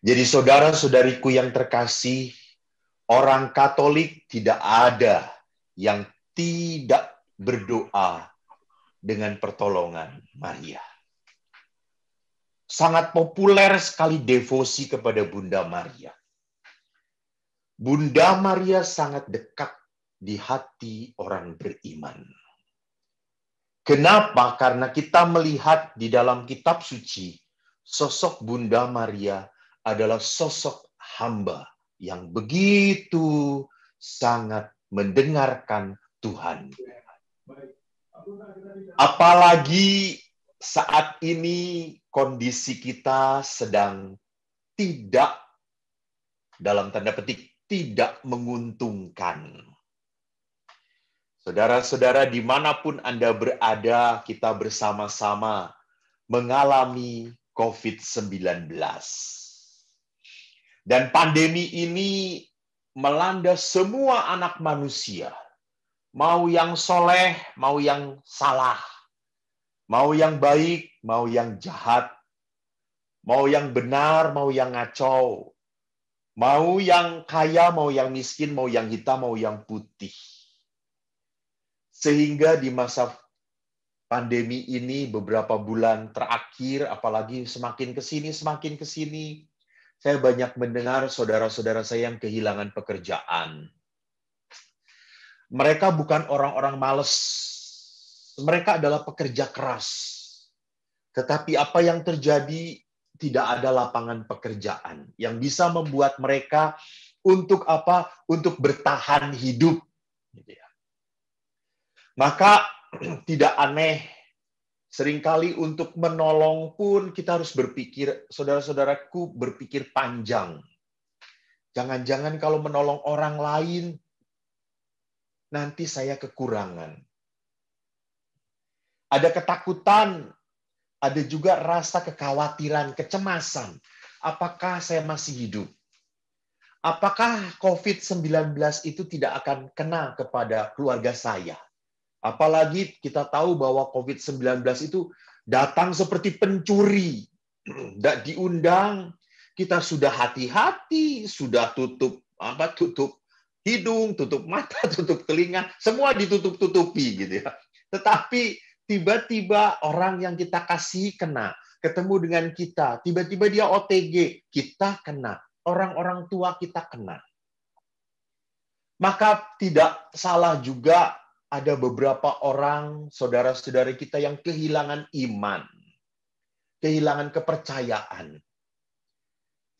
Jadi saudara-saudariku yang terkasih, orang Katolik tidak ada yang tidak berdoa dengan pertolongan Maria. Sangat populer sekali devosi kepada Bunda Maria. Bunda Maria sangat dekat di hati orang beriman. Kenapa? Karena kita melihat di dalam kitab suci, sosok Bunda Maria adalah sosok hamba yang begitu sangat mendengarkan Tuhan. Apalagi saat ini kondisi kita sedang tidak, dalam tanda petik, tidak menguntungkan. Saudara-saudara, dimanapun Anda berada, kita bersama-sama mengalami COVID-19. Dan pandemi ini melanda semua anak manusia. Mau yang soleh, mau yang salah. Mau yang baik, mau yang jahat. Mau yang benar, mau yang ngacau. Mau yang kaya, mau yang miskin, mau yang hitam, mau yang putih. Sehingga di masa pandemi ini beberapa bulan terakhir, apalagi semakin ke sini, saya banyak mendengar saudara-saudara saya yang kehilangan pekerjaan. Mereka bukan orang-orang malas. Mereka adalah pekerja keras. Tetapi apa yang terjadi, tidak ada lapangan pekerjaan yang bisa membuat mereka untuk apa? Untuk bertahan hidup. Maka tidak aneh, seringkali untuk menolong pun kita harus berpikir, saudara-saudaraku, berpikir panjang. Jangan-jangan kalau menolong orang lain, nanti saya kekurangan. Ada ketakutan, ada juga rasa kekhawatiran, kecemasan. Apakah saya masih hidup? Apakah COVID-19 itu tidak akan kena kepada keluarga saya? Apalagi kita tahu bahwa COVID-19 itu datang seperti pencuri. Tidak diundang, kita sudah hati-hati, sudah tutup hidung, tutup mata, tutup telinga, semua ditutup-tutupi gitu ya. Tetapi tiba-tiba orang yang kita kasih kena, ketemu dengan kita, tiba-tiba dia OTG, kita kena, orang-orang tua kita kena. Maka tidak salah juga ada beberapa orang, saudara-saudari kita yang kehilangan iman, kehilangan kepercayaan.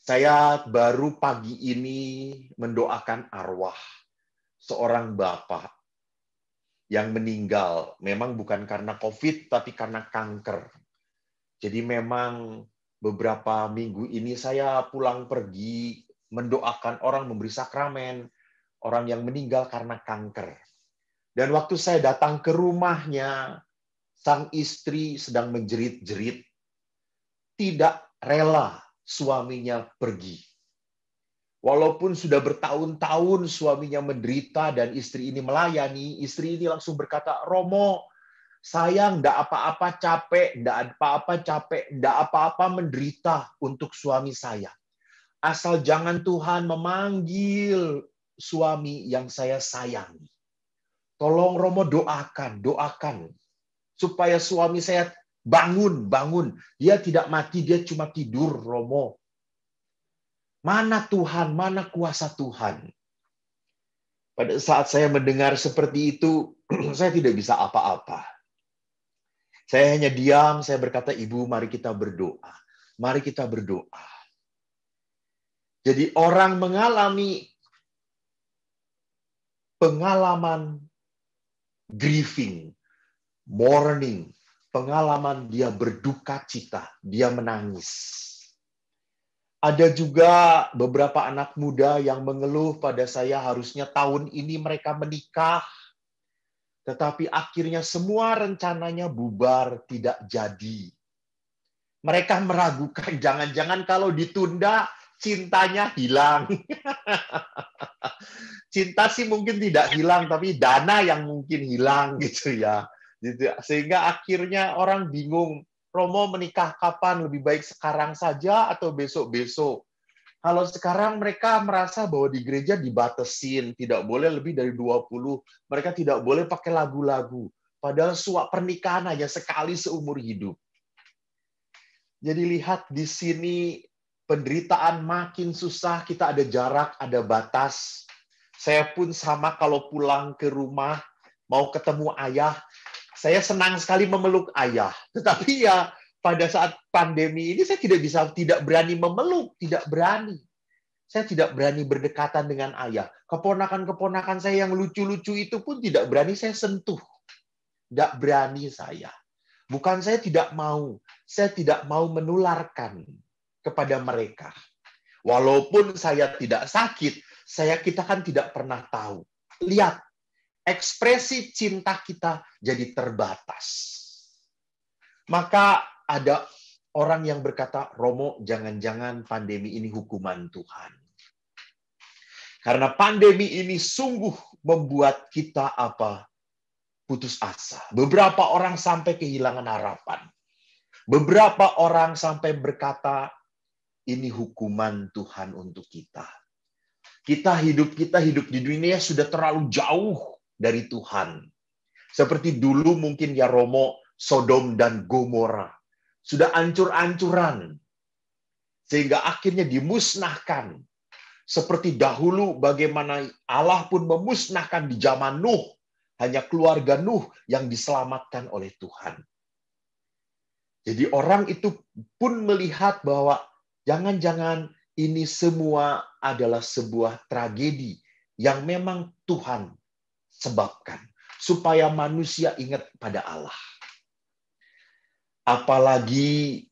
Saya baru pagi ini mendoakan arwah seorang bapak yang meninggal. Memang bukan karena COVID, tapi karena kanker. Jadi memang beberapa minggu ini saya pulang pergi mendoakan orang, memberi sakramen, orang yang meninggal karena kanker. Dan waktu saya datang ke rumahnya, sang istri sedang menjerit-jerit, tidak rela suaminya pergi. Walaupun sudah bertahun-tahun suaminya menderita dan istri ini melayani, istri ini langsung berkata, Romo, saya enggak apa-apa capek, enggak apa-apa menderita untuk suami saya. Asal jangan Tuhan memanggil suami yang saya sayangi. Tolong Romo doakan. Supaya suami saya bangun. Dia tidak mati, dia cuma tidur, Romo. Mana Tuhan, mana kuasa Tuhan? Pada saat saya mendengar seperti itu, saya tidak bisa apa-apa. Saya hanya diam, saya berkata, Ibu, mari kita berdoa. Mari kita berdoa. Jadi orang mengalami pengalaman grieving, mourning, pengalaman dia berduka cita, dia menangis. Ada juga beberapa anak muda yang mengeluh pada saya, harusnya tahun ini mereka menikah, tetapi akhirnya semua rencananya bubar, tidak jadi. Mereka meragukan, jangan-jangan kalau ditunda, cintanya hilang. Cinta sih mungkin tidak hilang, tapi dana yang mungkin hilang gitu ya. Sehingga akhirnya orang bingung, Romo menikah kapan? Lebih baik sekarang saja atau besok-besok? Kalau sekarang mereka merasa bahwa di gereja dibatasin, tidak boleh lebih dari 20, mereka tidak boleh pakai lagu-lagu. Padahal suap pernikahan hanya sekali seumur hidup. Jadi lihat di sini penderitaan makin susah, kita ada jarak, ada batas. Saya pun sama kalau pulang ke rumah, mau ketemu ayah, saya senang sekali memeluk ayah. Tetapi ya pada saat pandemi ini saya tidak berani memeluk, tidak berani. Saya tidak berani berdekatan dengan ayah. Keponakan-keponakan saya yang lucu-lucu itu pun tidak berani saya sentuh. Tidak berani saya. Bukan saya tidak mau menularkan kepada mereka. Walaupun saya tidak sakit, kita kan tidak pernah tahu. Lihat, ekspresi cinta kita jadi terbatas. Maka ada orang yang berkata, Romo, jangan-jangan pandemi ini hukuman Tuhan. Karena pandemi ini sungguh membuat kita putus asa. Beberapa orang sampai kehilangan harapan. Beberapa orang sampai berkata, ini hukuman Tuhan untuk kita. Kita hidup di dunia sudah terlalu jauh dari Tuhan. Seperti dulu mungkin ya Romo, Sodom dan Gomora. Sudah ancur-ancuran. Sehingga akhirnya dimusnahkan. Seperti dahulu bagaimana Allah pun memusnahkan di zaman Nuh. Hanya keluarga Nuh yang diselamatkan oleh Tuhan. Jadi orang itu pun melihat bahwa jangan-jangan ini semua adalah sebuah tragedi yang memang Tuhan sebabkan. Supaya manusia ingat pada Allah. Apalagi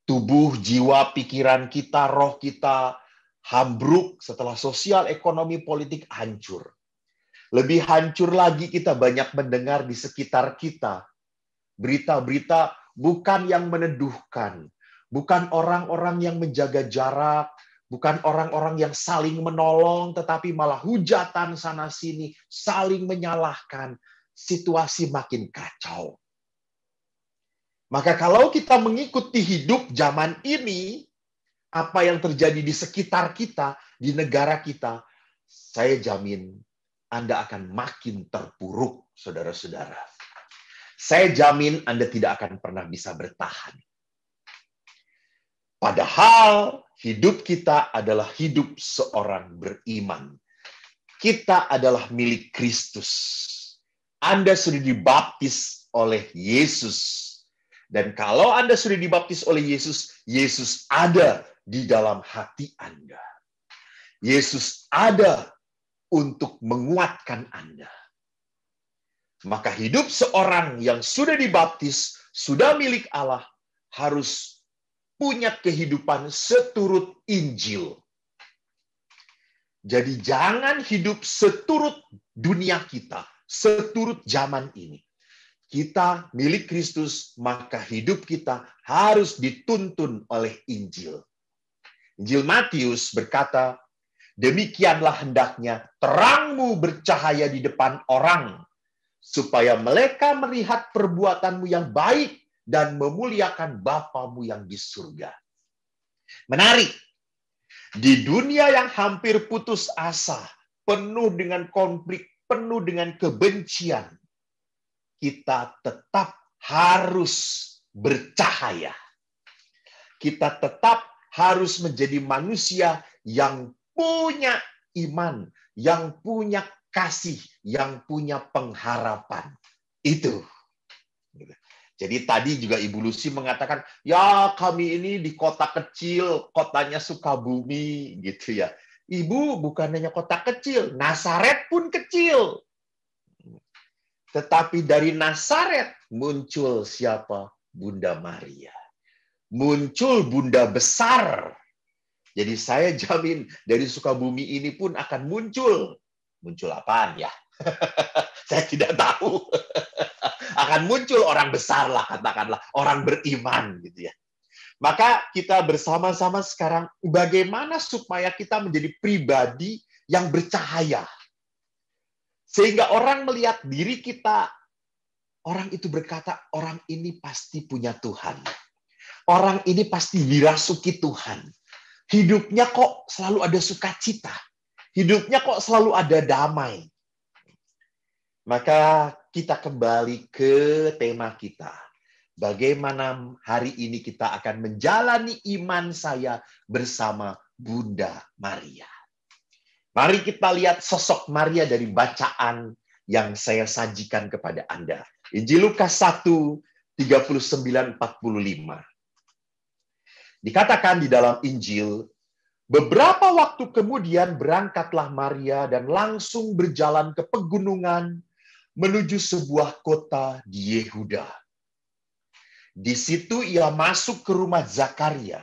tubuh, jiwa, pikiran kita, roh kita hambruk setelah sosial, ekonomi, politik hancur. Lebih hancur lagi kita banyak mendengar di sekitar kita. Berita-berita bukan yang meneduhkan. Bukan orang-orang yang menjaga jarak. Bukan orang-orang yang saling menolong, tetapi malah hujatan sana-sini, saling menyalahkan. Situasi makin kacau. Maka kalau kita mengikuti hidup zaman ini, apa yang terjadi di sekitar kita, di negara kita, saya jamin Anda akan makin terpuruk, saudara-saudara. Saya jamin Anda tidak akan pernah bisa bertahan. Padahal hidup kita adalah hidup seorang beriman. Kita adalah milik Kristus. Anda sudah dibaptis oleh Yesus. Dan kalau Anda sudah dibaptis oleh Yesus, Yesus ada di dalam hati Anda. Yesus ada untuk menguatkan Anda. Maka hidup seorang yang sudah dibaptis, sudah milik Allah, harus punya kehidupan seturut Injil. Jadi jangan hidup seturut dunia kita, seturut zaman ini. Kita milik Kristus, maka hidup kita harus dituntun oleh Injil. Injil Matius berkata, demikianlah hendaknya terangmu bercahaya di depan orang, supaya mereka melihat perbuatanmu yang baik dan memuliakan Bapamu yang di surga. Menarik. Di dunia yang hampir putus asa, penuh dengan konflik, penuh dengan kebencian, kita tetap harus bercahaya. Kita tetap harus menjadi manusia yang punya iman, yang punya kasih, yang punya pengharapan. Itu. Jadi tadi juga Ibu Lucy mengatakan, ya kami ini di kota kecil, kotanya Sukabumi, gitu ya. Ibu bukan hanya kota kecil, Nazaret pun kecil. Tetapi dari Nazaret muncul siapa? Bunda Maria. Muncul Bunda besar. Jadi saya jamin dari Sukabumi ini pun akan muncul. Muncul apaan ya? Saya tidak tahu. Akan muncul orang besar lah, katakanlah. Orang beriman gitu ya. Maka kita bersama-sama sekarang, bagaimana supaya kita menjadi pribadi yang bercahaya. Sehingga orang melihat diri kita, orang itu berkata, orang ini pasti punya Tuhan. Orang ini pasti dirasuki Tuhan. Hidupnya kok selalu ada sukacita. Hidupnya kok selalu ada damai. Maka kita kembali ke tema kita. Bagaimana hari ini kita akan menjalani iman saya bersama Bunda Maria. Mari kita lihat sosok Maria dari bacaan yang saya sajikan kepada Anda. Injil Lukas 1, 39-45. Dikatakan di dalam Injil, beberapa waktu kemudian berangkatlah Maria dan langsung berjalan ke pegunungan menuju sebuah kota di Yehuda. Di situ ia masuk ke rumah Zakaria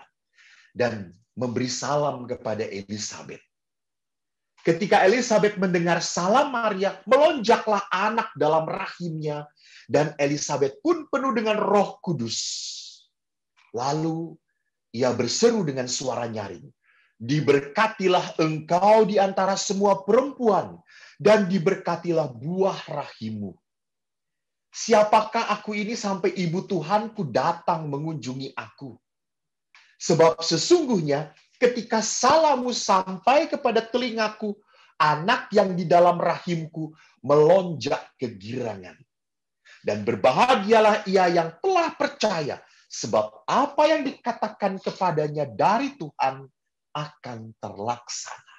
dan memberi salam kepada Elisabet. Ketika Elisabet mendengar salam Maria, melonjaklah anak dalam rahimnya, dan Elisabet pun penuh dengan Roh Kudus. Lalu ia berseru dengan suara nyaring, "Diberkatilah engkau di antara semua perempuan, dan diberkatilah buah rahimmu. Siapakah aku ini sampai ibu Tuhanku datang mengunjungi aku? Sebab sesungguhnya ketika salammu sampai kepada telingaku, anak yang di dalam rahimku melonjak kegirangan. Dan berbahagialah ia yang telah percaya, sebab apa yang dikatakan kepadanya dari Tuhan akan terlaksana."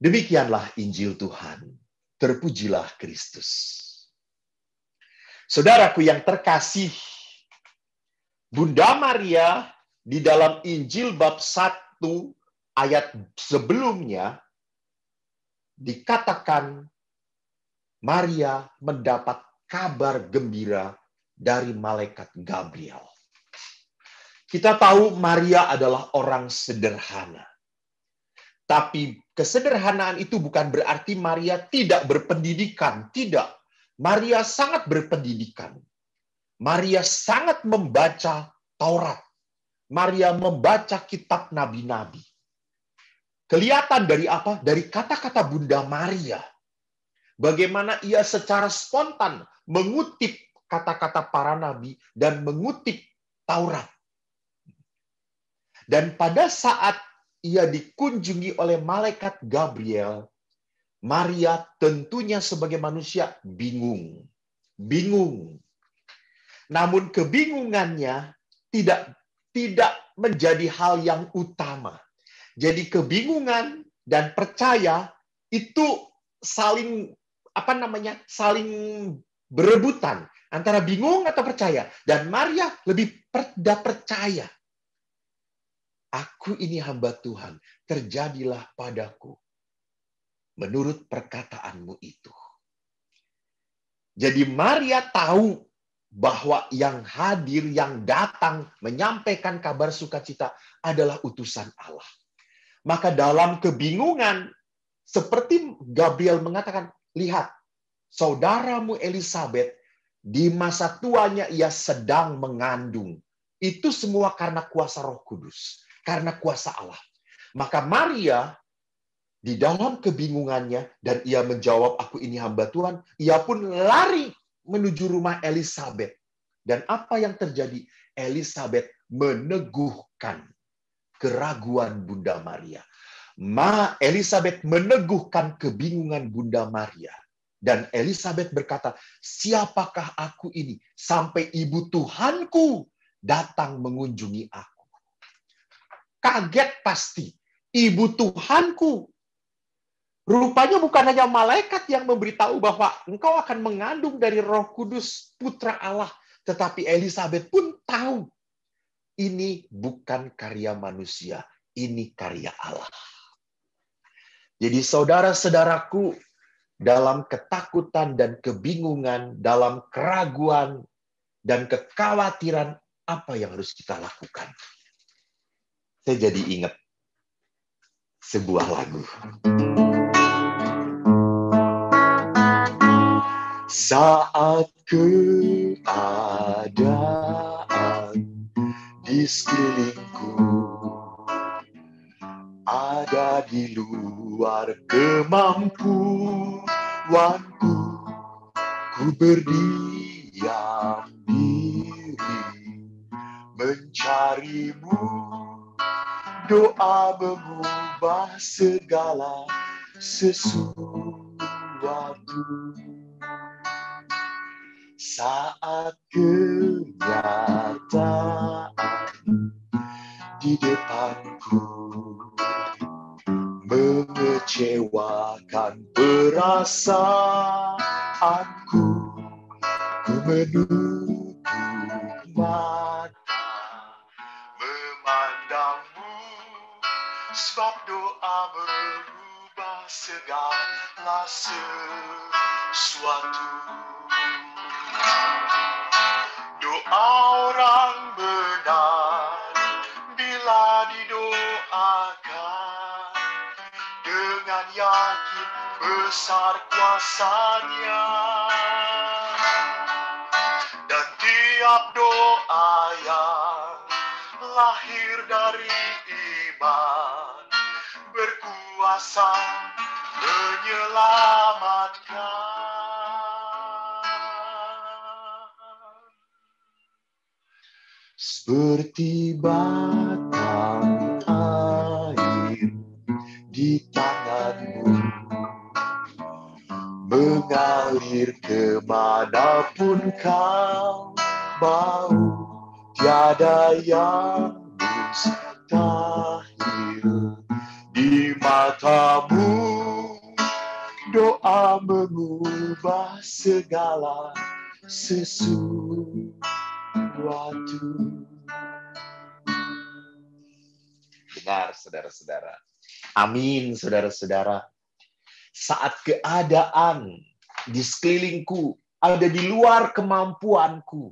Demikianlah Injil Tuhan. Terpujilah Kristus. Saudaraku yang terkasih, Bunda Maria di dalam Injil bab 1 ayat sebelumnya dikatakan Maria mendapat kabar gembira dari malaikat Gabriel. Kita tahu Maria adalah orang sederhana. Tapi kesederhanaan itu bukan berarti Maria tidak berpendidikan. Tidak. Maria sangat berpendidikan. Maria sangat membaca Taurat. Maria membaca kitab nabi-nabi. Kelihatan dari apa? Dari kata-kata Bunda Maria. Bagaimana ia secara spontan mengutip kata-kata para nabi dan mengutip Taurat. Dan pada saat ia dikunjungi oleh malaikat Gabriel, Maria tentunya sebagai manusia bingung. Bingung. Namun kebingungannya tidak menjadi hal yang utama. Jadi kebingungan dan percaya itu saling saling berebutan antara bingung atau percaya. Dan Maria lebih percaya. Aku ini hamba Tuhan, terjadilah padaku menurut perkataanmu itu. Jadi Maria tahu bahwa yang hadir, yang datang menyampaikan kabar sukacita adalah utusan Allah. Maka dalam kebingungan, seperti Gabriel mengatakan, lihat, saudaramu Elisabet, di masa tuanya ia sedang mengandung. Itu semua karena kuasa Roh Kudus, karena kuasa Allah. Maka Maria di dalam kebingungannya, dan ia menjawab, aku ini hamba Tuhan, ia pun lari menuju rumah Elisabet. Dan apa yang terjadi? Elisabet meneguhkan keraguan Bunda Maria. Elisabet meneguhkan kebingungan Bunda Maria. Dan Elisabet berkata, siapakah aku ini sampai ibu Tuhanku datang mengunjungi aku? Kaget pasti. Ibu Tuhanku. Rupanya bukan hanya malaikat yang memberitahu bahwa engkau akan mengandung dari Roh Kudus, Putra Allah. Tetapi Elisabet pun tahu. Ini bukan karya manusia. Ini karya Allah. Jadi saudara-saudaraku, dalam ketakutan dan kebingungan, dalam keraguan dan kekhawatiran, apa yang harus kita lakukan? Saya jadi ingat sebuah lagu. Saat keadaan di sekelilingku ada di luar kemampuanku, ku berdiam diri mencarimu Doa mengubah segala sesuatu. Saat kenyataan di depanku mengecewakan perasaanku, ku menutup mata memandangmu, sebab doa merubah segala sesuatu. Doa orang benar bila didoakan dengan yakin besar kuasanya. Dan tiap doa yang lahir dari iman berkuasa menyelamatkan. Seperti batang air di tanganmu, mengalir kemanapun kau mau, tiada yang mustahil di matamu. Doa mengubah segala sesuatu. Benar, saudara-saudara. Amin, saudara-saudara. Saat keadaan di sekelilingku ada di luar kemampuanku,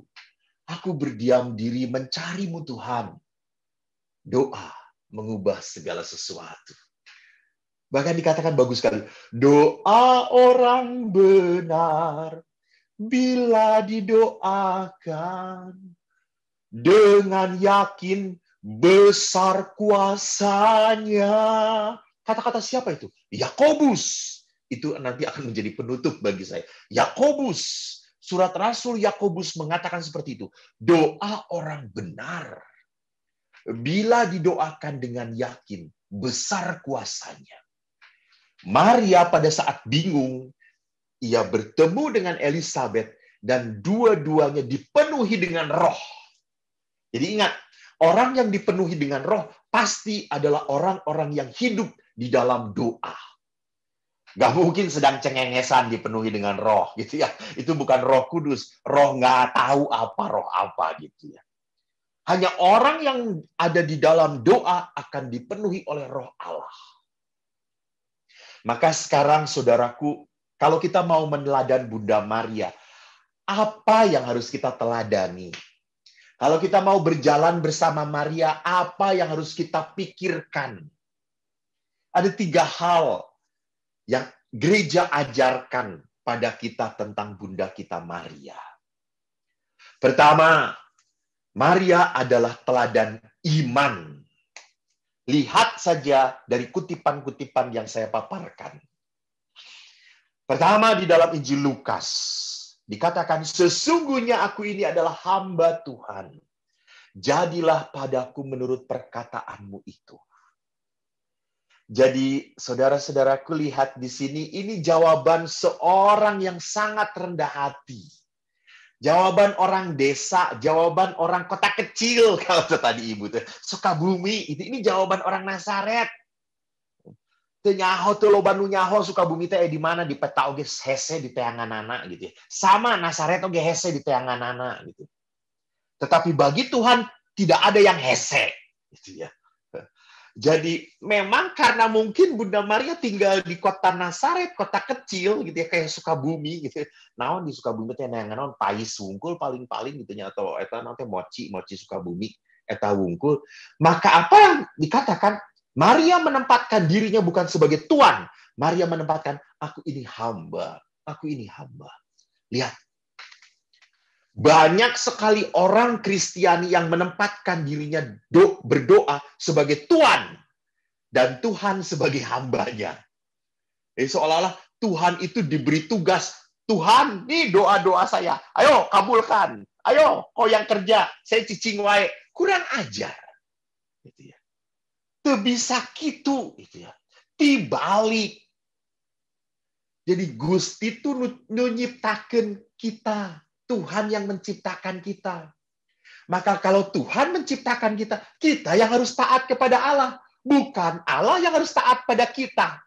aku berdiam diri mencari-Mu Tuhan. Doa mengubah segala sesuatu. Bahkan dikatakan bagus sekali. Doa orang benar bila didoakan dengan yakin besar kuasanya. Kata-kata siapa itu? Yakobus. Itu nanti akan menjadi penutup bagi saya. Yakobus. Surat Rasul Yakobus mengatakan seperti itu. Doa orang benar bila didoakan dengan yakin besar kuasanya. Maria pada saat bingung, ia bertemu dengan Elizabeth dan dua-duanya dipenuhi dengan roh. Jadi ingat, orang yang dipenuhi dengan roh pasti adalah orang-orang yang hidup di dalam doa. Gak mungkin sedang cengengesan dipenuhi dengan roh gitu ya. Itu bukan Roh Kudus. Roh nggak tahu apa roh apa gitu ya. Hanya orang yang ada di dalam doa akan dipenuhi oleh roh Allah. Maka sekarang saudaraku, kalau kita mau meneladan Bunda Maria, apa yang harus kita teladani? Kalau kita mau berjalan bersama Maria, apa yang harus kita pikirkan? Ada 3 hal yang gereja ajarkan pada kita tentang Bunda kita Maria. Pertama, Maria adalah teladan iman. Lihat saja dari kutipan-kutipan yang saya paparkan. Pertama, di dalam Injil Lukas dikatakan, sesungguhnya aku ini adalah hamba Tuhan. Jadilah padaku menurut perkataanmu itu. Jadi, saudara-saudaraku, lihat di sini, ini jawaban seorang yang sangat rendah hati. Jawaban orang desa, jawaban orang kota kecil, kalau tadi ibu tuh Sukabumi, ini jawaban orang Nazaret. Teu nyaho teu loba nu nyaho Sukabumi teh di mana, di peta oge hese di teanganana gitu ya. Sama Nazaret oge hese di teanganana gitu. Tetapi bagi Tuhan tidak ada yang hese gitu ya. Jadi memang karena mungkin Bunda Maria tinggal di kota Nazaret, kota kecil gitu ya, kayak Sukabumi gitu. Naon di Sukabumi teh naon pais wungkul paling-paling gitu nya, atau eta naon teh mochi Sukabumi eta wungkul. Maka apa yang dikatakan? Maria menempatkan dirinya bukan sebagai tuan. Maria menempatkan, aku ini hamba. Aku ini hamba. Lihat. Banyak sekali orang Kristiani yang menempatkan dirinya berdoa sebagai Tuhan dan Tuhan sebagai hambanya. Jadi seolah-olah Tuhan itu diberi tugas. Tuhan, nih doa-doa saya. Ayo kabulkan. Ayo kau yang kerja. Saya cicing wae. Kurang ajar. Gitu ya. Teu bisa kitu gitu ya. Tibalik. Jadi Gusti itu nyiptakan kita. Tuhan yang menciptakan kita. Maka kalau Tuhan menciptakan kita, kita yang harus taat kepada Allah. Bukan Allah yang harus taat pada kita.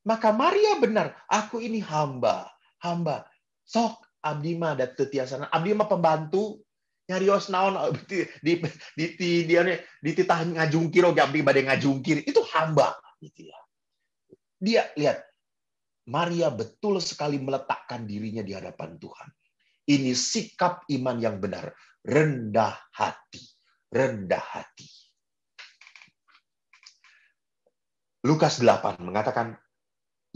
Maka Maria benar, aku ini hamba. Hamba. Sok, abdi mah ada tetiasana. Abdi mah pembantu. Nyarios naon di titah ngajungkir oge abdi bade ngajungkir. Itu hamba gitu ya. Dia lihat Maria betul sekali meletakkan dirinya di hadapan Tuhan. Ini sikap iman yang benar, rendah hati, rendah hati. Lukas 8 mengatakan,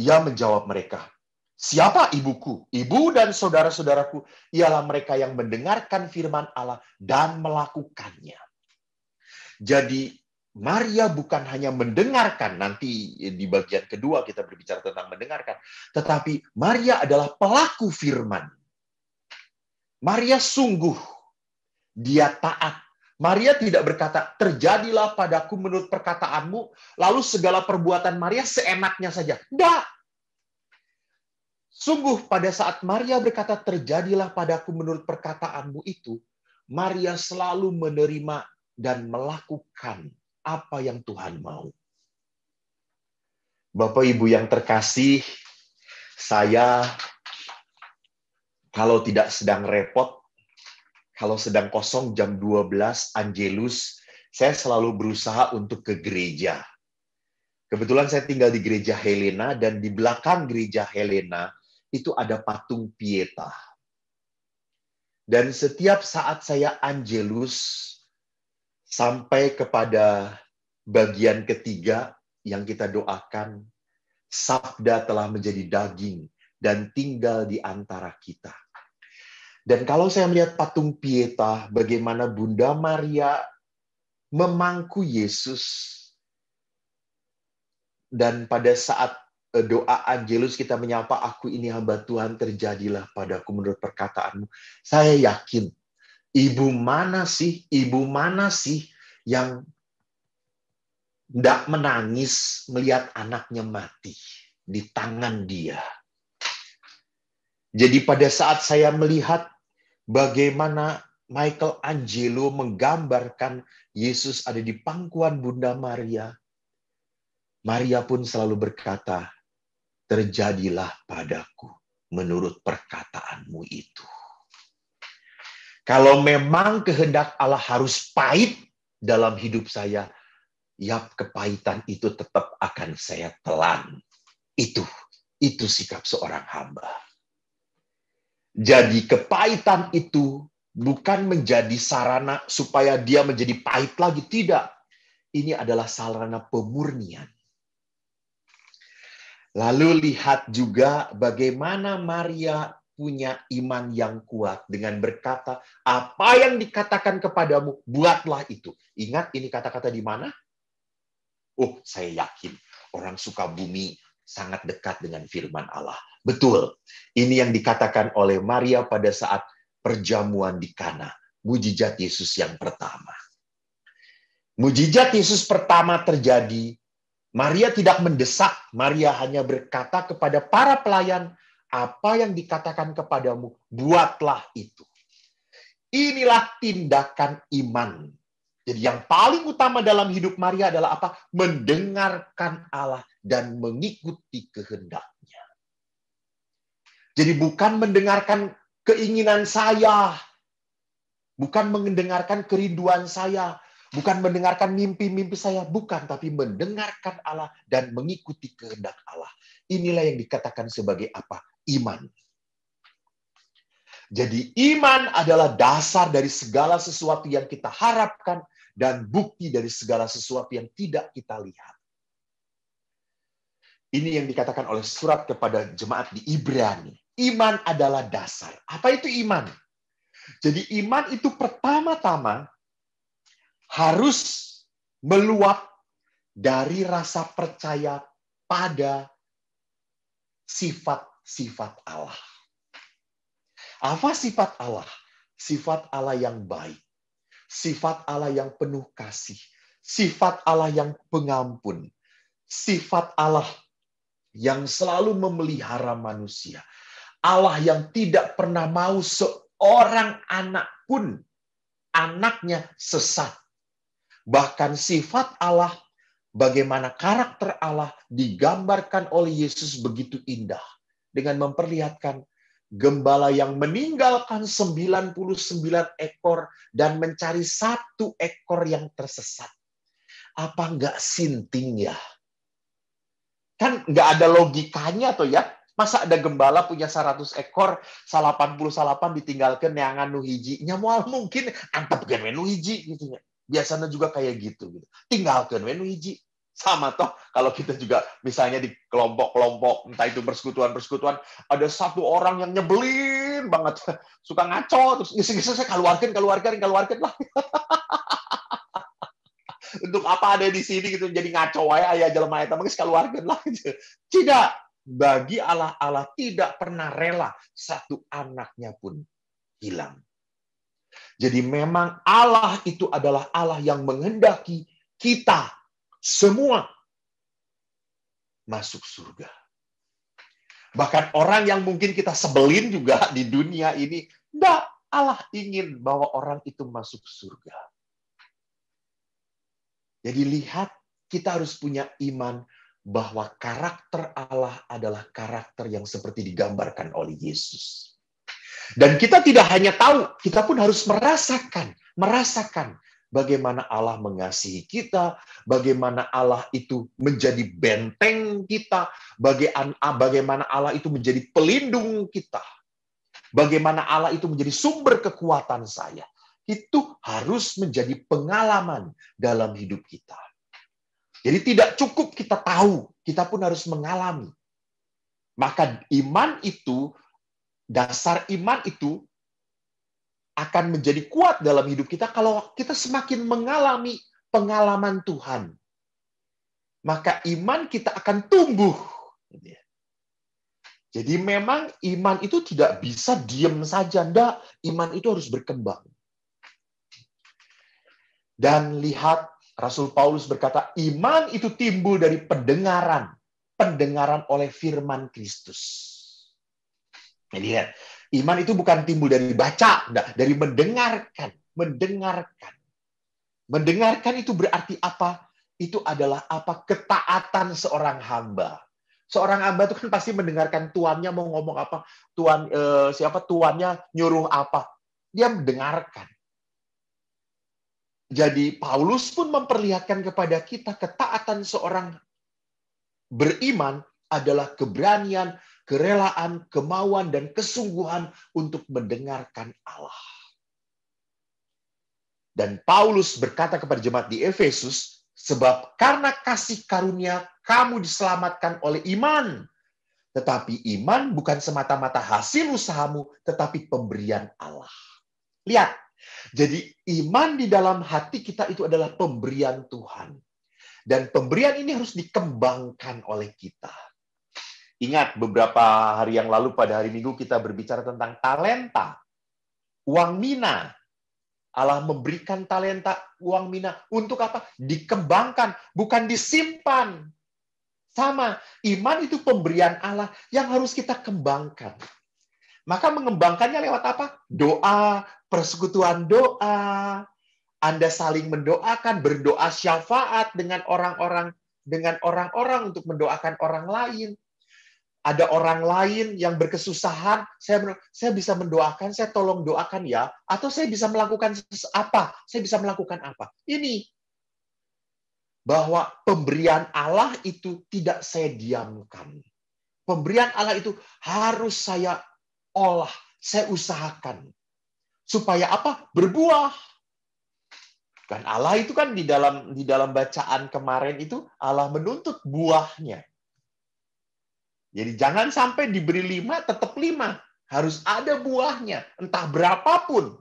ia menjawab mereka, siapa ibuku? Ibu dan saudara-saudaraku ialah mereka yang mendengarkan firman Allah dan melakukannya. Jadi Maria bukan hanya mendengarkan, nanti di bagian kedua kita berbicara tentang mendengarkan, tetapi Maria adalah pelaku firman. Maria sungguh, dia taat. Maria tidak berkata, terjadilah padaku menurut perkataanmu, lalu segala perbuatan Maria seenaknya saja. Tidak. Sungguh pada saat Maria berkata, terjadilah padaku menurut perkataanmu itu, Maria selalu menerima dan melakukan apa yang Tuhan mau. Bapak Ibu yang terkasih, saya kalau tidak sedang repot, kalau sedang kosong jam 12 Angelus, saya selalu berusaha untuk ke gereja. Kebetulan saya tinggal di gereja Helena, dan di belakang gereja Helena itu ada patung Pieta. Dan setiap saat saya Angelus, sampai kepada bagian ketiga yang kita doakan, sabda telah menjadi daging dan tinggal di antara kita. Dan kalau saya melihat patung Pieta, bagaimana Bunda Maria memangku Yesus, dan pada saat doa Angelus kita menyapa, aku ini hamba Tuhan, terjadilah padaku menurut perkataanmu. Saya yakin, ibu mana sih yang tidak menangis melihat anaknya mati di tangan dia. Jadi pada saat saya melihat bagaimana Michelangelo menggambarkan Yesus ada di pangkuan Bunda Maria, Maria pun selalu berkata, terjadilah padaku menurut perkataanmu itu. Kalau memang kehendak Allah harus pahit dalam hidup saya, ya kepahitan itu tetap akan saya telan. Itu sikap seorang hamba. Jadi kepahitan itu bukan menjadi sarana supaya dia menjadi pahit lagi. Tidak. Ini adalah sarana pemurnian. Lalu lihat juga bagaimana Maria punya iman yang kuat dengan berkata, apa yang dikatakan kepadamu, buatlah itu. Ingat ini kata-kata di mana? Oh, saya yakin orang Sukabumi sangat dekat dengan firman Allah. Betul, ini yang dikatakan oleh Maria pada saat perjamuan di Kana. Mujizat Yesus yang pertama. Mujizat Yesus pertama terjadi, Maria tidak mendesak, Maria hanya berkata kepada para pelayan, apa yang dikatakan kepadamu, buatlah itu. Inilah tindakan iman. Jadi yang paling utama dalam hidup Maria adalah apa? Mendengarkan Allah dan mengikuti kehendaknya. Jadi bukan mendengarkan keinginan saya, bukan mendengarkan kerinduan saya, bukan mendengarkan mimpi-mimpi saya, bukan, tapi mendengarkan Allah dan mengikuti kehendak Allah. Inilah yang dikatakan sebagai apa? Iman. Jadi iman adalah dasar dari segala sesuatu yang kita harapkan dan bukti dari segala sesuatu yang tidak kita lihat. Ini yang dikatakan oleh surat kepada jemaat di Ibrani. Iman adalah dasar. Apa itu iman? Jadi iman itu pertama-tama harus meluap dari rasa percaya pada sifat-sifat Allah. Apa sifat Allah? Sifat Allah yang baik. Sifat Allah yang penuh kasih. Sifat Allah yang pengampun. Sifat Allah yang selalu memelihara manusia. Allah yang tidak pernah mau seorang anak pun anaknya sesat. Bahkan sifat Allah, bagaimana karakter Allah digambarkan oleh Yesus begitu indah. Dengan memperlihatkan gembala yang meninggalkan 99 ekor dan mencari 1 ekor yang tersesat. Apa enggak sinting ya? Kan enggak ada logikanya tuh ya. Masa ada gembala punya 100 ekor, 88 ditinggalkan neangan nu hiji. Nya moal mungkin antepkeun we nu hiji gitu ya. Biasanya juga kayak gitu. Tinggalkan we nu hiji. Sama toh kalau kita juga misalnya di kelompok-kelompok, entah itu persekutuan-persekutuan, ada 1 orang yang nyebelin banget, suka ngaco, terus ngisi-ngisi saya keluarkan lah. Untuk apa ada di sini gitu, jadi ngaco wae aya jelema eta mah geus keluarkan lah gitu. Tidak, bagi Allah, Allah tidak pernah rela 1 anaknya pun hilang. Jadi memang Allah itu adalah Allah yang menghendaki kita semua masuk surga. Bahkan orang yang mungkin kita sebelin juga di dunia ini, enggak, Allah ingin bahwa orang itu masuk surga. Jadi lihat, kita harus punya iman bahwa karakter Allah adalah karakter yang seperti digambarkan oleh Yesus. Dan kita tidak hanya tahu, kita pun harus merasakan bagaimana Allah mengasihi kita, bagaimana Allah itu menjadi benteng kita, bagaimana Allah itu menjadi pelindung kita, bagaimana Allah itu menjadi sumber kekuatan saya. Itu harus menjadi pengalaman dalam hidup kita. Jadi tidak cukup kita tahu, kita pun harus mengalami. Maka iman itu, dasar iman itu akan menjadi kuat dalam hidup kita kalau kita semakin mengalami pengalaman Tuhan. Maka iman kita akan tumbuh. Jadi memang iman itu tidak bisa diam saja. Enggak, iman itu harus berkembang. Dan lihat, Rasul Paulus berkata, iman itu timbul dari pendengaran oleh firman Kristus. Jadi lihat, iman itu bukan timbul dari baca, dari mendengarkan. Mendengarkan itu berarti apa? Itu adalah apa? Ketaatan seorang hamba. Seorang hamba itu kan pasti mendengarkan tuannya mau ngomong apa, tuannya nyuruh apa. Dia mendengarkan. Jadi Paulus pun memperlihatkan kepada kita ketaatan seorang beriman adalah keberanian, kerelaan, kemauan, dan kesungguhan untuk mendengarkan Allah. Dan Paulus berkata kepada jemaat di Efesus, sebab karena kasih karunia kamu diselamatkan oleh iman. Tetapi iman bukan semata-mata hasil usahamu, tetapi pemberian Allah. Lihat, jadi iman di dalam hati kita itu adalah pemberian Tuhan. Dan pemberian ini harus dikembangkan oleh kita. Ingat, beberapa hari yang lalu pada hari Minggu kita berbicara tentang talenta, uang mina. Allah memberikan talenta, uang mina. Untuk apa? Dikembangkan, bukan disimpan. Sama, iman itu pemberian Allah yang harus kita kembangkan. Maka mengembangkannya lewat apa? Doa, persekutuan doa. Anda saling mendoakan, berdoa syafaat dengan orang-orang untuk mendoakan orang lain. Ada orang lain yang berkesusahan, saya bisa mendoakan, saya tolong doakan ya, atau saya bisa melakukan apa? Saya bisa melakukan apa? Ini bahwa pemberian Allah itu tidak saya diamkan. Pemberian Allah itu harus saya olah, saya usahakan. Supaya apa? Berbuah. Kan Allah itu kan di dalam bacaan kemarin itu Allah menuntut buahnya. Jadi jangan sampai diberi 5 tetap 5, harus ada buahnya, entah berapapun.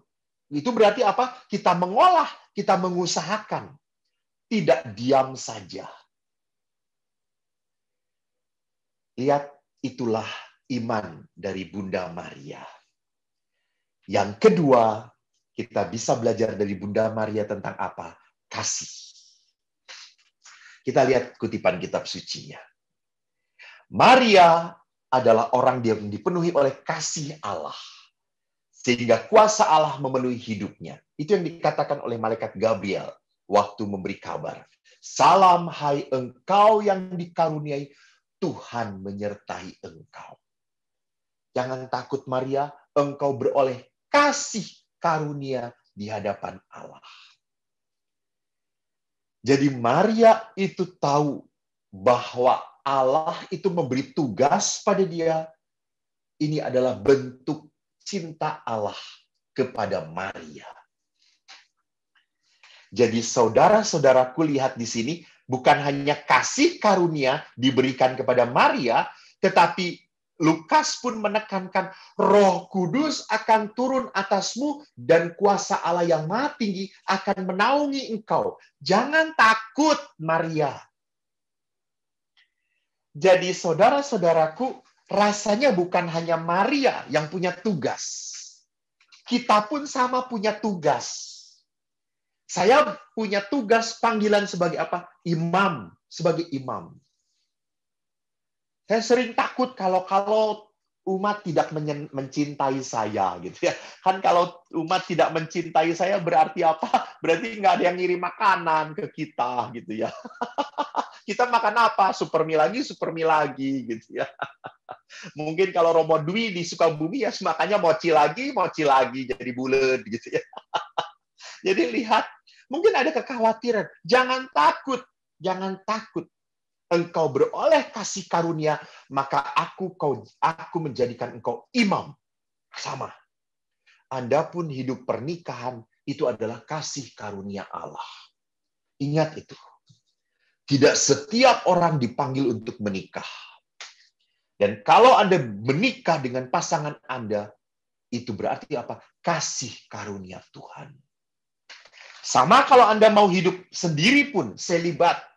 Itu berarti apa? Kita mengolah, kita mengusahakan, tidak diam saja. Lihat, itulah iman dari Bunda Maria. Yang kedua, kita bisa belajar dari Bunda Maria tentang apa? Kasih. Kita lihat kutipan kitab sucinya. Maria adalah orang yang dipenuhi oleh kasih Allah. Sehingga kuasa Allah memenuhi hidupnya. Itu yang dikatakan oleh malaikat Gabriel waktu memberi kabar. Salam hai engkau yang dikaruniai, Tuhan menyertai engkau. Jangan takut Maria, engkau beroleh kasih karunia di hadapan Allah. Jadi Maria itu tahu bahwa Allah itu memberi tugas pada dia. Ini adalah bentuk cinta Allah kepada Maria. Jadi saudara-saudaraku lihat di sini, bukan hanya kasih karunia diberikan kepada Maria, tetapi Lukas pun menekankan Roh Kudus akan turun atasmu dan kuasa Allah yang Maha Tinggi akan menaungi engkau. Jangan takut, Maria. Jadi saudara-saudaraku, rasanya bukan hanya Maria yang punya tugas. Kita pun sama punya tugas. Saya punya tugas panggilan sebagai apa? Imam, sebagai imam. Saya sering takut kalau umat tidak mencintai saya gitu ya. Kan kalau umat tidak mencintai saya berarti apa? Berarti nggak ada yang ngirim makanan ke kita gitu ya. Kita makan apa? Super mie lagi gitu ya. Mungkin kalau Romo Dwi di Sukabumi ya makannya mochi lagi jadi bulet gitu ya. Jadi lihat, mungkin ada kekhawatiran. Jangan takut. Engkau beroleh kasih karunia, maka aku menjadikan engkau imam. Sama. Anda pun hidup pernikahan, itu adalah kasih karunia Allah. Ingat itu. Tidak setiap orang dipanggil untuk menikah. Dan kalau Anda menikah dengan pasangan Anda, itu berarti apa? Kasih karunia Tuhan. Sama kalau Anda mau hidup sendiri pun, selibat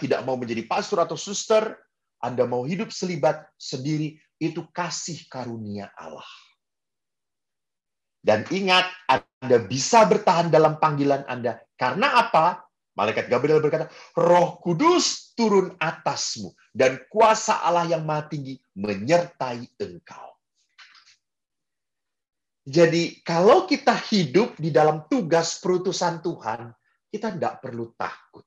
tidak mau menjadi pastor atau suster, Anda mau hidup selibat sendiri, itu kasih karunia Allah. Dan ingat, Anda bisa bertahan dalam panggilan Anda. Karena apa? Malaikat Gabriel berkata, Roh Kudus turun atasmu, dan kuasa Allah yang Maha Tinggi menyertai engkau. Jadi, kalau kita hidup di dalam tugas perutusan Tuhan, kita tidak perlu takut.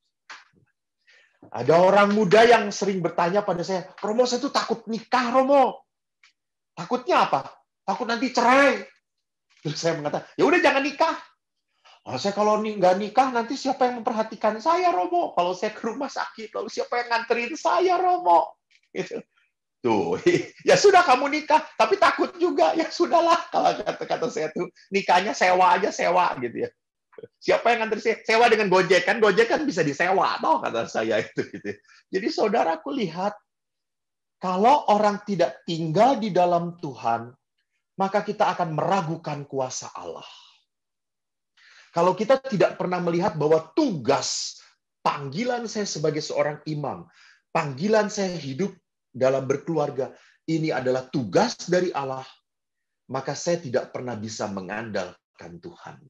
Ada orang muda yang sering bertanya pada saya, Romo, saya tuh takut nikah, Romo. Takutnya apa? Takut nanti cerai. Terus saya mengatakan, ya udah jangan nikah. Saya kalau nggak nikah, nanti siapa yang memperhatikan saya, Romo? Kalau saya ke rumah sakit, lalu siapa yang nganterin saya, Romo? Gitu. Tuh, ya sudah kamu nikah, tapi takut juga. Ya sudahlah, kalau kata saya tuh, nikahnya sewa gitu ya. Siapa yang nganter sewa dengan Gojek? Kan Gojek kan bisa disewa, toh kata saya itu. Gitu. Jadi saudaraku lihat, kalau orang tidak tinggal di dalam Tuhan, maka kita akan meragukan kuasa Allah. Kalau kita tidak pernah melihat bahwa tugas panggilan saya sebagai seorang imam, panggilan saya hidup dalam berkeluarga, ini adalah tugas dari Allah, maka saya tidak pernah bisa mengandalkan Tuhan.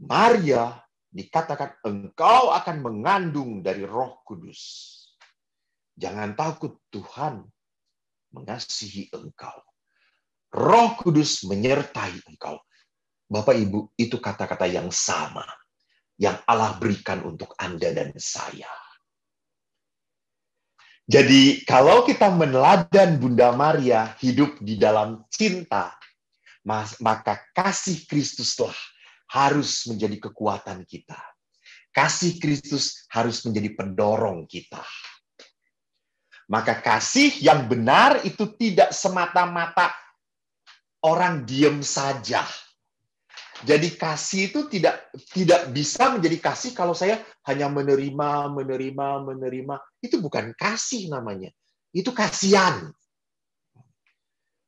Maria dikatakan engkau akan mengandung dari Roh Kudus. Jangan takut, Tuhan mengasihi engkau. Roh Kudus menyertai engkau. Bapak Ibu, itu kata-kata yang sama yang Allah berikan untuk Anda dan saya. Jadi kalau kita meneladani Bunda Maria hidup di dalam cinta, maka kasih Kristuslah harus menjadi kekuatan kita. Kasih Kristus harus menjadi pendorong kita. Maka kasih yang benar itu tidak semata-mata orang diam saja. Jadi kasih itu tidak bisa menjadi kasih kalau saya hanya menerima. Itu bukan kasih namanya. Itu kasihan.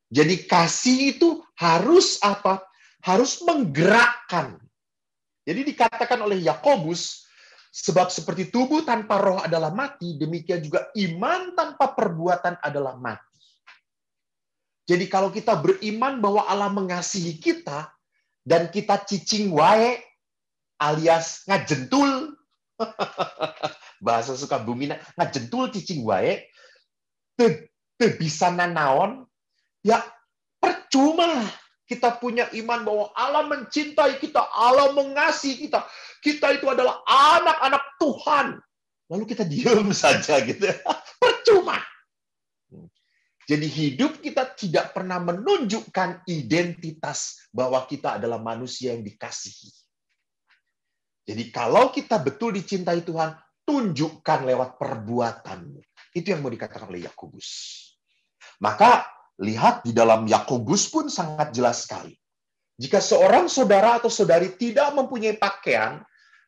Jadi kasih itu harus apa? Harus menggerakkan. Jadi dikatakan oleh Yakobus, sebab seperti tubuh tanpa roh adalah mati, demikian juga iman tanpa perbuatan adalah mati. Jadi kalau kita beriman bahwa Allah mengasihi kita, dan kita cicing wae alias ngajentul, bahasa Sukabumi ngajentul cicing wae, teu bisa nanaon, ya percuma kita punya iman bahwa Allah mencintai kita, Allah mengasihi kita. Kita itu adalah anak-anak Tuhan. Lalu kita diam saja gitu. Percuma. Jadi hidup kita tidak pernah menunjukkan identitas bahwa kita adalah manusia yang dikasihi. Jadi kalau kita betul dicintai Tuhan, tunjukkan lewat perbuatanmu. Itu yang mau dikatakan oleh Yakobus. Maka lihat di dalam Yakobus pun sangat jelas sekali. Jika seorang saudara atau saudari tidak mempunyai pakaian,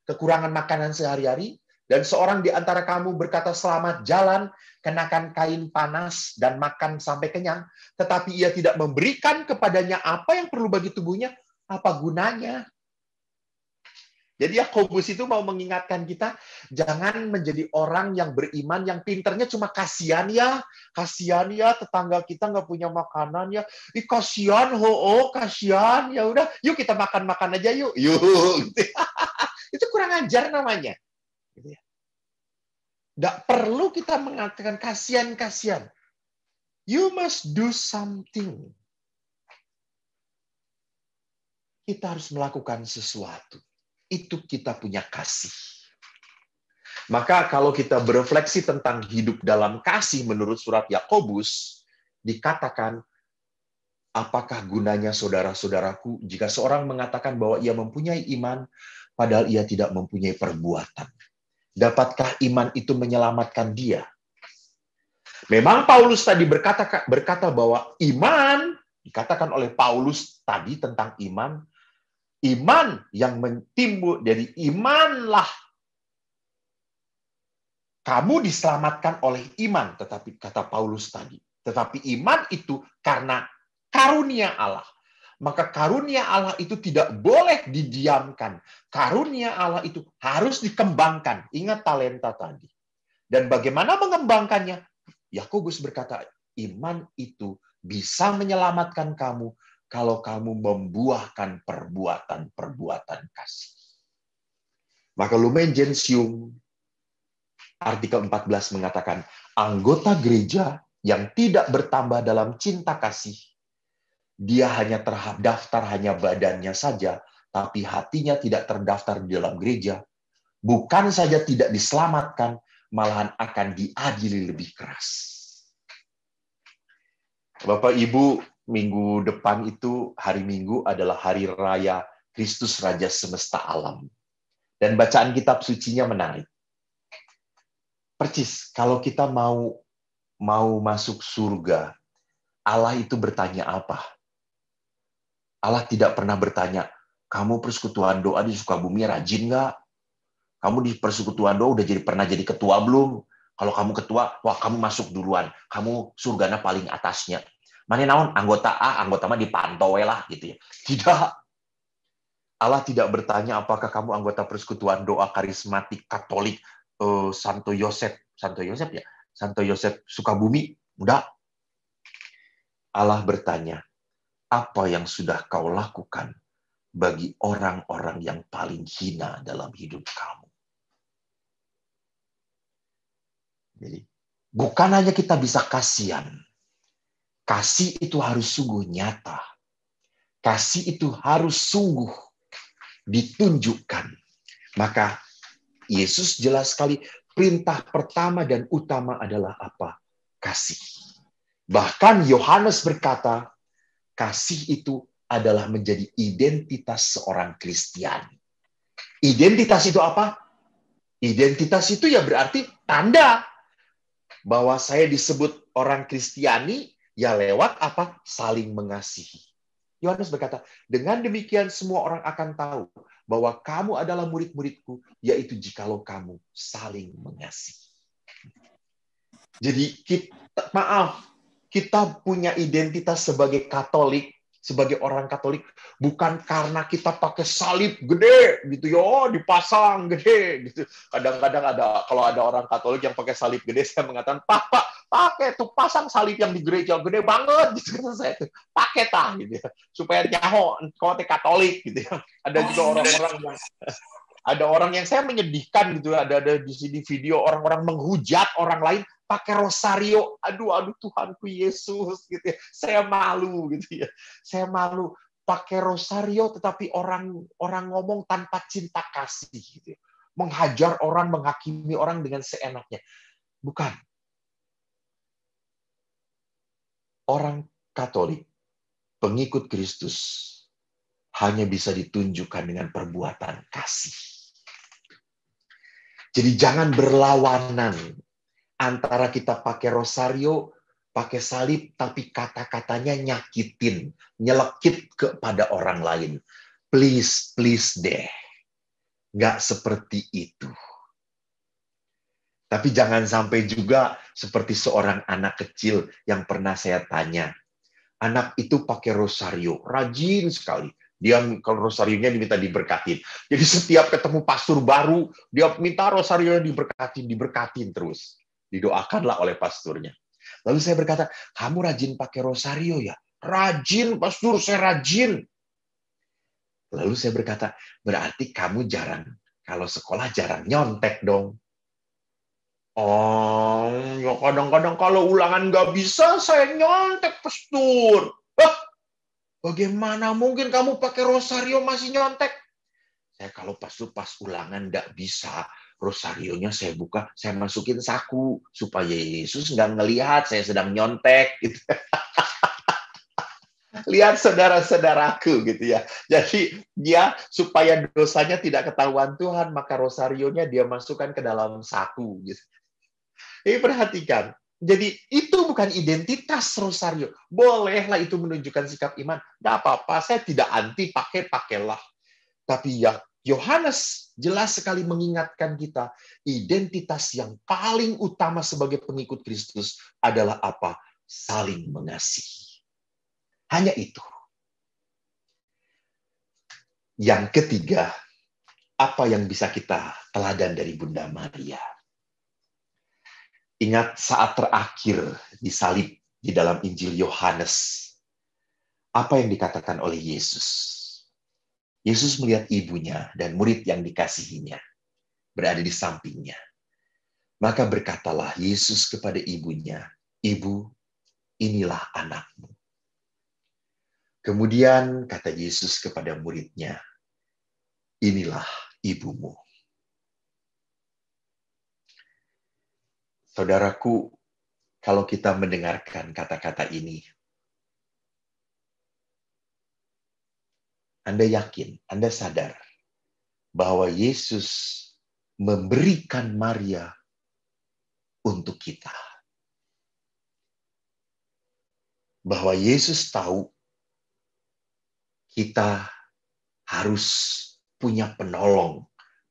kekurangan makanan sehari-hari, dan seorang di antara kamu berkata selamat jalan, kenakan kain panas dan makan sampai kenyang, tetapi ia tidak memberikan kepadanya apa yang perlu bagi tubuhnya, apa gunanya? Jadi Yakobus itu mau mengingatkan kita, jangan menjadi orang yang beriman, yang pinternya cuma kasihan ya tetangga kita nggak punya makanan ya, kasihan, kasihan, ya udah, yuk kita makan aja yuk. Itu kurang ajar namanya. Nggak perlu kita mengatakan kasihan. You must do something. Kita harus melakukan sesuatu. Itu kita punya kasih. Maka kalau kita berefleksi tentang hidup dalam kasih menurut surat Yakobus, dikatakan, apakah gunanya saudara-saudaraku jika seorang mengatakan bahwa ia mempunyai iman, padahal ia tidak mempunyai perbuatan? Dapatkah iman itu menyelamatkan dia? Memang Paulus tadi berkata bahwa iman, dikatakan oleh Paulus tadi tentang iman yang timbul dari imanlah kamu diselamatkan oleh iman. Tetapi kata Paulus tadi, tetapi iman itu karena karunia Allah. Maka karunia Allah itu tidak boleh didiamkan. Karunia Allah itu harus dikembangkan. Ingat talenta tadi. Dan bagaimana mengembangkannya? Yakobus berkata, iman itu bisa menyelamatkan kamu kalau kamu membuahkan perbuatan-perbuatan kasih. Maka Lumen Gentium artikel 14 mengatakan, anggota gereja yang tidak bertambah dalam cinta kasih, dia hanya terdaftar hanya badannya saja, tapi hatinya tidak terdaftar di dalam gereja. Bukan saja tidak diselamatkan, malahan akan diadili lebih keras. Bapak Ibu, minggu depan itu, hari Minggu adalah hari raya Kristus Raja Semesta Alam. Dan bacaan kitab sucinya menarik. Percis, kalau kita mau masuk surga, Allah itu bertanya apa? Allah tidak pernah bertanya, kamu persekutuan doa di Sukabumi rajin nggak? Kamu di persekutuan doa udah pernah jadi ketua belum? Kalau kamu ketua, wah kamu masuk duluan. Kamu surganya paling atasnya. Mana naon anggota A, anggota mah dipantau lah gitu ya. Tidak. Allah tidak bertanya apakah kamu anggota persekutuan doa karismatik Katolik Santo Yosef Sukabumi. Udah. Allah bertanya, apa yang sudah kau lakukan bagi orang-orang yang paling hina dalam hidup kamu? Jadi, bukan hanya kita bisa kasihan. Kasih itu harus sungguh nyata. Kasih itu harus sungguh ditunjukkan. Maka Yesus jelas sekali, perintah pertama dan utama adalah apa? Kasih. Bahkan Yohanes berkata, kasih itu adalah menjadi identitas seorang Kristiani. Identitas itu apa? Identitas itu ya berarti tanda bahwa saya disebut orang Kristiani ya lewat apa? Saling mengasihi. Yohanes berkata, dengan demikian semua orang akan tahu bahwa kamu adalah murid-muridku, yaitu jikalau kamu saling mengasihi. Jadi kita punya identitas sebagai Katolik, sebagai orang Katolik, bukan karena kita pakai salib gede gitu ya, dipasang gede gitu. Kadang-kadang kalau ada orang Katolik yang pakai salib gede, saya mengatakan, Pak, pakai tuh pasang salib yang di gereja gede banget gitu kan saya tuh. Pakai tah gitu ya, supaya nyaho kote Katolik gitu ya. Ada juga orang-orang yang Ada orang yang saya menyedihkan gitu, ada di sini video orang-orang menghujat orang lain pakai rosario. Aduh Tuhanku Yesus gitu ya. Saya malu gitu ya. Saya malu pakai rosario tetapi orang ngomong tanpa cinta kasih gitu ya. Menghajar orang, menghakimi orang dengan seenaknya. Bukan. Orang Katolik, pengikut Kristus, hanya bisa ditunjukkan dengan perbuatan kasih. Jadi jangan berlawanan antara kita pakai rosario, pakai salib, tapi kata-katanya nyakitin, nyelekit kepada orang lain. Please deh. Nggak seperti itu. Tapi jangan sampai juga seperti seorang anak kecil yang pernah saya tanya. Anak itu pakai rosario, rajin sekali. Dia kalau rosarionya diminta diberkatin. Jadi setiap ketemu pastor baru, dia minta rosario diberkatin terus. Didoakanlah oleh pasturnya. Lalu saya berkata, kamu rajin pakai rosario ya? Rajin, pastor, saya rajin. Lalu saya berkata, berarti kamu jarang, kalau sekolah jarang nyontek dong. Oh, ya kadang-kadang kalau ulangan nggak bisa, saya nyontek, pastor. Bagaimana mungkin kamu pakai rosario masih nyontek? Saya kalau pas ulangan nggak bisa, rosarionya saya buka, saya masukin saku supaya Yesus nggak ngelihat saya sedang nyontek. Gitu. Lihat saudara-saudaraku gitu ya. Jadi dia supaya dosanya tidak ketahuan Tuhan, maka rosarionya dia masukkan ke dalam saku. Gitu. Jadi perhatikan. Jadi itu bukan identitas rosario. Bolehlah itu menunjukkan sikap iman. Nggak apa-apa, saya tidak anti pakailah. Tapi ya Yohanes jelas sekali mengingatkan kita, identitas yang paling utama sebagai pengikut Kristus adalah apa? Saling mengasihi. Hanya itu. Yang ketiga, apa yang bisa kita teladan dari Bunda Maria? Ingat saat terakhir disalib di dalam Injil Yohanes. Apa yang dikatakan oleh Yesus? Yesus melihat ibunya dan murid yang dikasihinya berada di sampingnya. Maka berkatalah Yesus kepada ibunya, "Ibu, inilah anakmu." Kemudian kata Yesus kepada muridnya, "Inilah ibumu." Saudaraku, kalau kita mendengarkan kata-kata ini, Anda yakin, Anda sadar bahwa Yesus memberikan Maria untuk kita. Bahwa Yesus tahu kita harus punya penolong,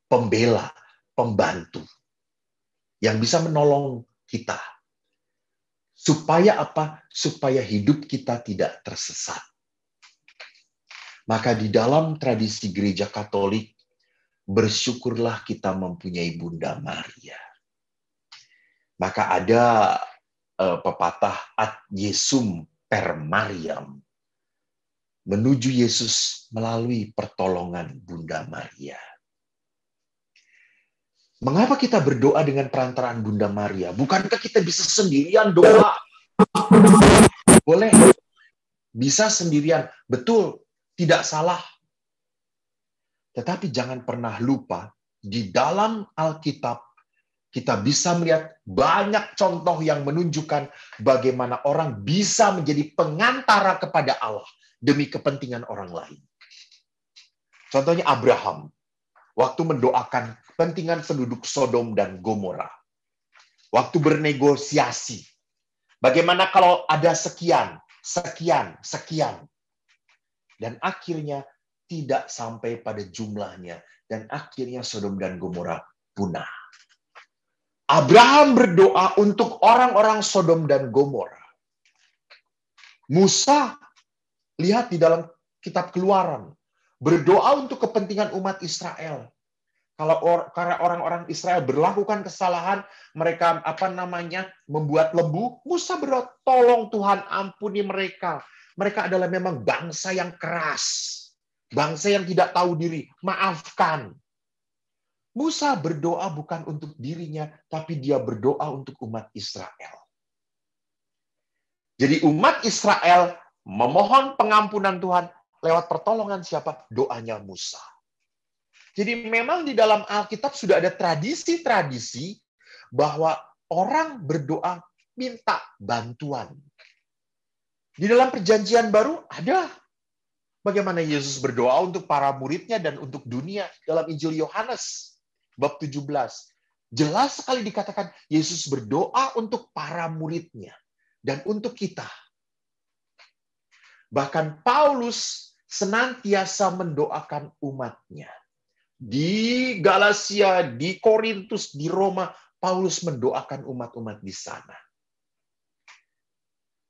pembela, pembantu yang bisa menolong kita. Supaya apa? Supaya hidup kita tidak tersesat. Maka di dalam tradisi gereja Katolik, bersyukurlah kita mempunyai Bunda Maria. Maka ada pepatah ad Jesum per Mariam. Menuju Yesus melalui pertolongan Bunda Maria. Mengapa kita berdoa dengan perantaraan Bunda Maria? Bukankah kita bisa sendirian doa? Boleh. Bisa sendirian. Betul. Tidak salah. Tetapi jangan pernah lupa, di dalam Alkitab, kita bisa melihat banyak contoh yang menunjukkan bagaimana orang bisa menjadi pengantara kepada Allah demi kepentingan orang lain. Contohnya Abraham. Waktu mendoakan kepentingan penduduk Sodom dan Gomora. Waktu bernegosiasi. Bagaimana kalau ada sekian. Dan akhirnya tidak sampai pada jumlahnya. Dan akhirnya Sodom dan Gomora punah. Abraham berdoa untuk orang-orang Sodom dan Gomora. Musa, lihat di dalam kitab Keluaran. Berdoa untuk kepentingan umat Israel. Karena orang-orang Israel berlakukan kesalahan, mereka membuat lembu, Musa berdoa, tolong Tuhan ampuni mereka. Mereka adalah memang bangsa yang keras. Bangsa yang tidak tahu diri. Maafkan. Musa berdoa bukan untuk dirinya, tapi dia berdoa untuk umat Israel. Jadi umat Israel memohon pengampunan Tuhan lewat pertolongan siapa? Doanya Musa. Jadi memang di dalam Alkitab sudah ada tradisi-tradisi bahwa orang berdoa minta bantuan. Di dalam perjanjian baru ada bagaimana Yesus berdoa untuk para muridnya dan untuk dunia dalam Injil Yohanes bab 17. Jelas sekali dikatakan Yesus berdoa untuk para muridnya dan untuk kita. Bahkan Paulus senantiasa mendoakan umatnya. Di Galatia, di Korintus, di Roma, Paulus mendoakan umat-umat di sana.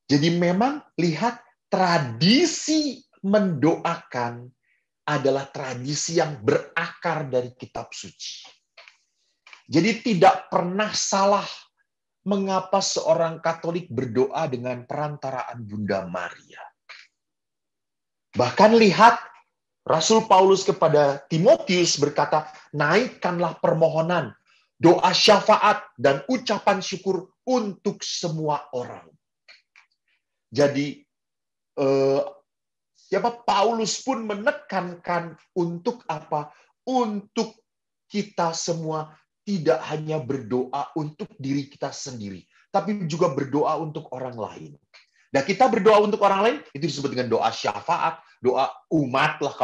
Jadi memang lihat tradisi mendoakan adalah tradisi yang berakar dari kitab suci. Jadi tidak pernah salah mengapa seorang Katolik berdoa dengan perantaraan Bunda Maria. Bahkan lihat Rasul Paulus kepada Timotius berkata, naikkanlah permohonan, doa syafaat, dan ucapan syukur untuk semua orang. Jadi, Paulus pun menekankan untuk apa? Untuk kita semua tidak hanya berdoa untuk diri kita sendiri, tapi juga berdoa untuk orang lain. Dan kita berdoa untuk orang lain, itu disebut dengan doa syafaat, doa umat lah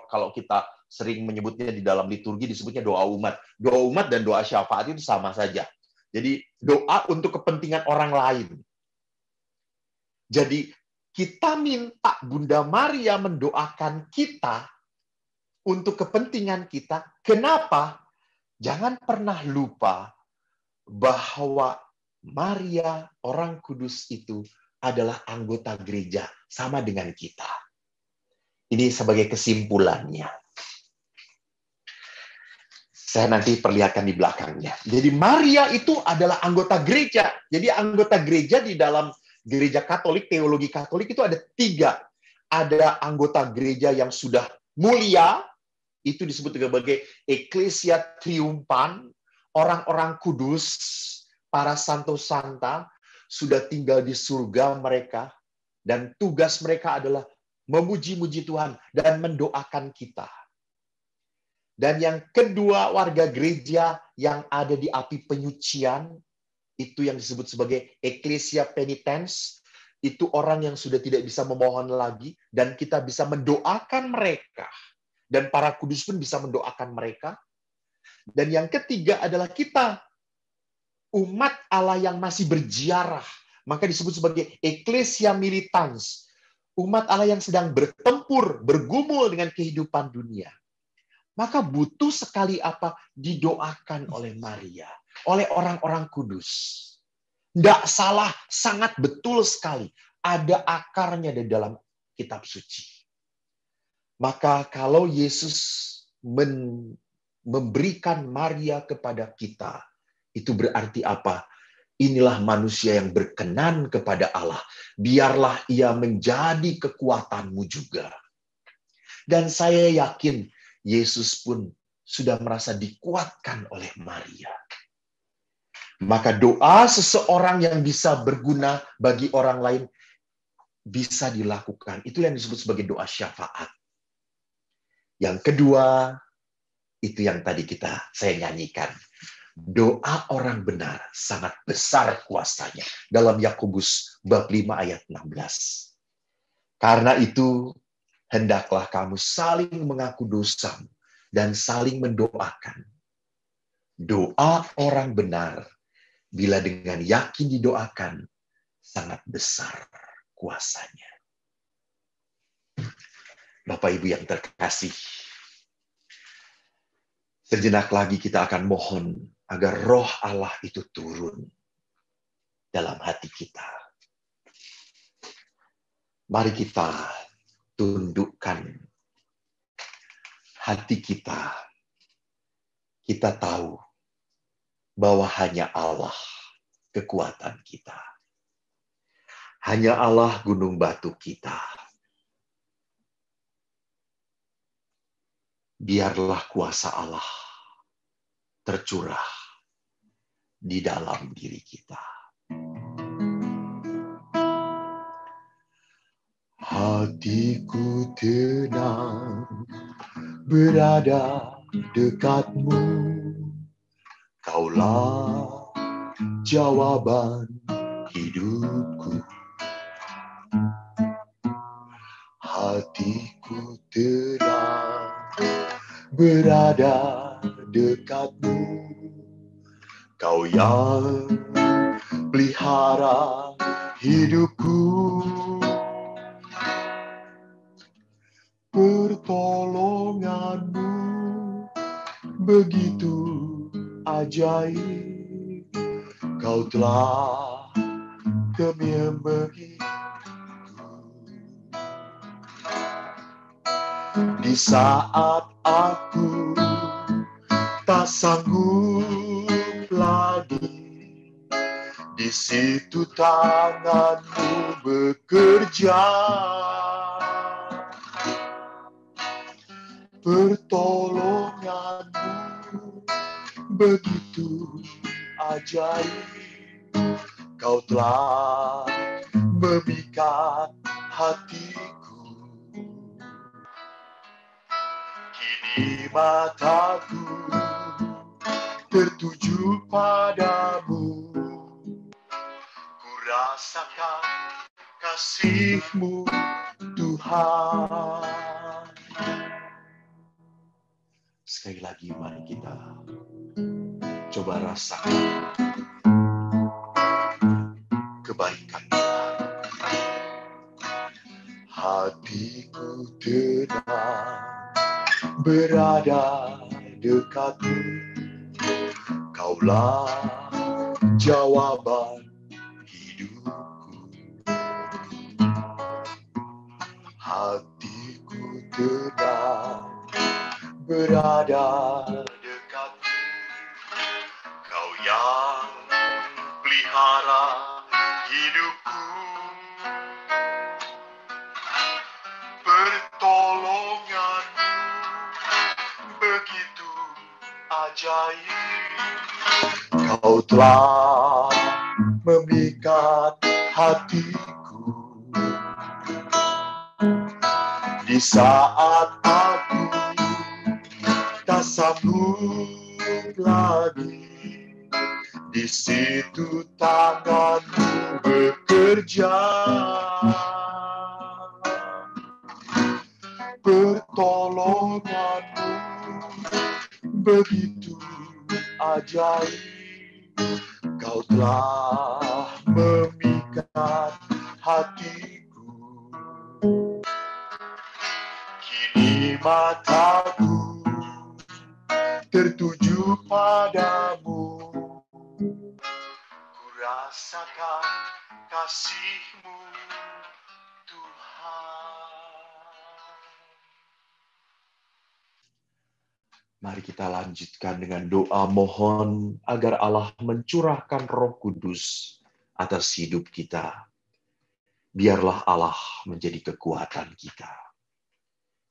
kalau kita sering menyebutnya di dalam liturgi disebutnya doa umat. Doa umat dan doa syafaat itu sama saja. Jadi doa untuk kepentingan orang lain. Jadi kita minta Bunda Maria mendoakan kita untuk kepentingan kita. Kenapa? Jangan pernah lupa bahwa Maria, orang kudus itu adalah anggota gereja sama dengan kita. Ini sebagai kesimpulannya. Saya nanti perlihatkan di belakangnya. Jadi Maria itu adalah anggota gereja. Jadi anggota gereja di dalam gereja Katolik, teologi Katolik itu ada 3. Ada anggota gereja yang sudah mulia, itu disebut sebagai Ecclesia Triumphant, orang-orang kudus, para santo-santa, sudah tinggal di surga mereka, dan tugas mereka adalah memuji-muji Tuhan dan mendoakan kita. Dan yang kedua, warga gereja yang ada di api penyucian, itu yang disebut sebagai Ecclesia Penitens, itu orang yang sudah tidak bisa memohon lagi, dan kita bisa mendoakan mereka. Dan para kudus pun bisa mendoakan mereka. Dan yang ketiga adalah kita, umat Allah yang masih berziarah. Maka disebut sebagai Ecclesia Militans. Umat Allah yang sedang bertempur, bergumul dengan kehidupan dunia. Maka butuh sekali apa? Didoakan oleh Maria. Oleh orang-orang kudus. Tidak salah, sangat betul sekali. Ada akarnya di dalam kitab suci. Maka kalau Yesus memberikan Maria kepada kita, itu berarti apa? Inilah manusia yang berkenan kepada Allah. Biarlah ia menjadi kekuatanmu juga. Dan saya yakin Yesus pun sudah merasa dikuatkan oleh Maria. Maka doa seseorang yang bisa berguna bagi orang lain bisa dilakukan. Itu yang disebut sebagai doa syafaat. Yang kedua, itu yang tadi saya nyanyikan. Doa orang benar sangat besar kuasanya. Dalam Yakobus bab 5 ayat 16. Karena itu, hendaklah kamu saling mengaku dosamu dan saling mendoakan. Doa orang benar, bila dengan yakin didoakan, sangat besar kuasanya. Bapak Ibu yang terkasih, sejenak lagi kita akan mohon agar roh Allah itu turun dalam hati kita. Mari kita tundukkan hati kita. Kita tahu bahwa hanya Allah kekuatan kita. Hanya Allah gunung batu kita. Biarlah kuasa Allah tercurah di dalam diri kita. Hatiku tenang berada dekatmu, Kaulah jawaban hidupku. Hatiku tenang berada dekatmu, Kau yang pelihara hidupku. Pertolonganmu begitu ajaib, Kau telah menyembuhkanku. Di saat aku tak sanggup lagi, di situ tanganmu bekerja. Pertolonganmu begitu ajaib, Kau telah memikat hatiku. Kini mataku tertuju padamu, ku rasakan kasih-Mu, Tuhan. Sekali lagi mari kita coba rasakan kebaikan Tuhan. Hatiku tenang berada dekatmu, Kaulah jawaban hidupku. Hatiku tenang berada dekatmu, Kau yang pelihara hidupku. Pertolonganmu begitu ajaib, Kau telah memikat hatiku. Di saat aku tak sanggup lagi, di situ tanganmu bekerja. Pertolonganmu begitu ajaib, Kau telah memikat hatiku. Kini mataku tertuju padamu, ku rasakan kasih-Mu, Tuhan. Mari kita lanjutkan dengan doa mohon agar Allah mencurahkan Roh Kudus atas hidup kita. Biarlah Allah menjadi kekuatan kita.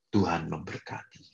Tuhan memberkati.